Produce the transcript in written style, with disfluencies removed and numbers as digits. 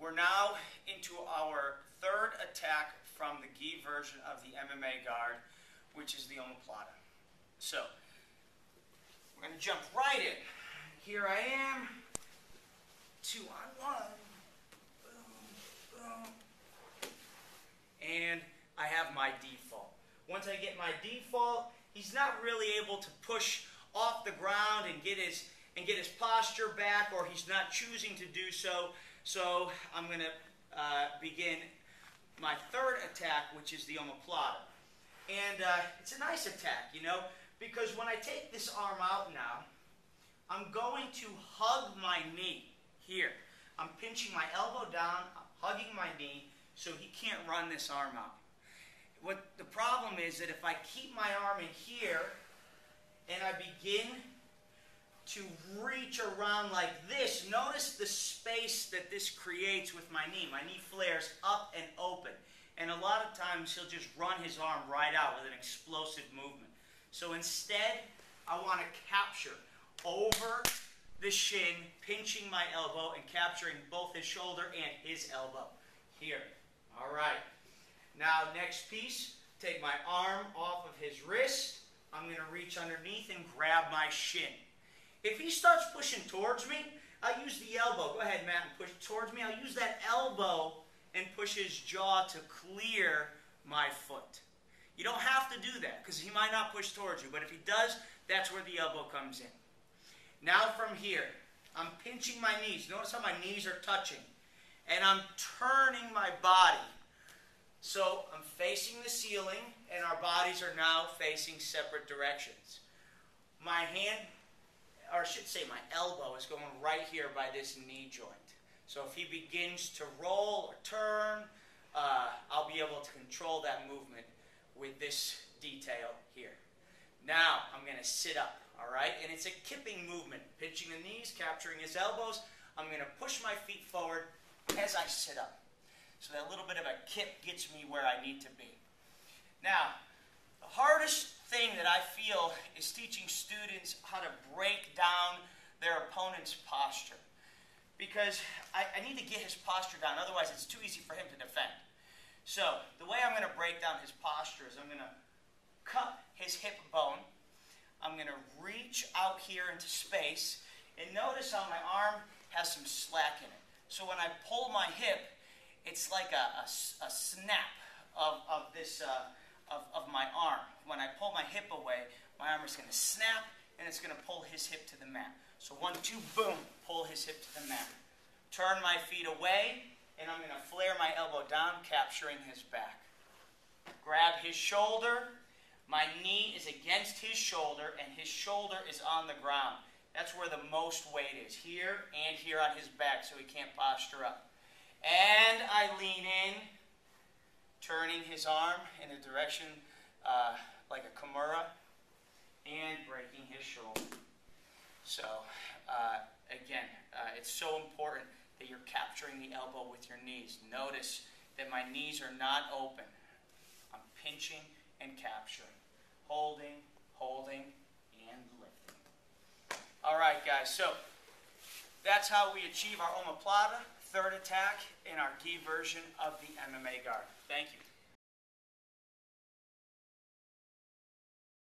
We're now into our third attack from the gi version of the MMA guard, which is the omoplata. So, we're going to jump right in. Here I am, 2 on 1, boom, boom, and I have my default. Once I get my default, he's not really able to push off the ground and get his posture back, or he's not choosing to do so. So I'm going to begin my third attack, which is the omoplata. And it's a nice attack, you know, because when I take this arm out now, I'm going to hug my knee here. I'm pinching my elbow down, hugging my knee, so he can't run this arm out. What the problem is that if I keep my arm in here and I begin to reach around like this, notice the space that this creates with my knee. My knee flares up and open. And a lot of times he'll just run his arm right out with an explosive movement. So instead, I want to capture over the shin, pinching my elbow and capturing both his shoulder and his elbow. Here. All right. Now, next piece, take my arm off of his wrist. I'm going to reach underneath and grab my shin. If he starts pushing towards me, I'll use the elbow. Go ahead, Matt, and push towards me. I'll use that elbow and push his jaw to clear my foot. You don't have to do that because he might not push towards you, but if he does, that's where the elbow comes in. Now from here, I'm pinching my knees. Notice how my knees are touching. And I'm turning my body. So I'm facing the ceiling, and our bodies are now facing separate directions. My hand, or I should say my elbow, is going right here by this knee joint. So if he begins to roll or turn, I'll be able to control that movement with this detail here. Now I'm going to sit up, all right? And it's a kipping movement, pinching the knees, capturing his elbows. I'm going to push my feet forward as I sit up. So that little bit of a kip gets me where I need to be. Now, the hardest thing that I feel is teaching students how to break down their opponent's posture. Because I need to get his posture down, otherwise it's too easy for him to defend. So, the way I'm going to break down his posture is I'm going to cup his hip bone. I'm going to reach out here into space, and notice how my arm has some slack in it. So when I pull my hip, it's like a snap of my arm. When I pull my hip away, my arm is going to snap, and it's going to pull his hip to the mat. So 1, 2, boom, pull his hip to the mat. Turn my feet away, and I'm going to flare my elbow down, capturing his back. Grab his shoulder. My knee is against his shoulder, and his shoulder is on the ground. That's where the most weight is, here and here on his back, so he can't posture up. And I lean in, turning his arm in a direction like a kimura, and breaking his shoulder. So, again, it's so important that you're capturing the elbow with your knees. Notice that my knees are not open. I'm pinching and capturing. Holding, holding, and lifting. All right, guys, so that's how we achieve our omoplata, third attack, in our gi version of the MMA guard. Thank you.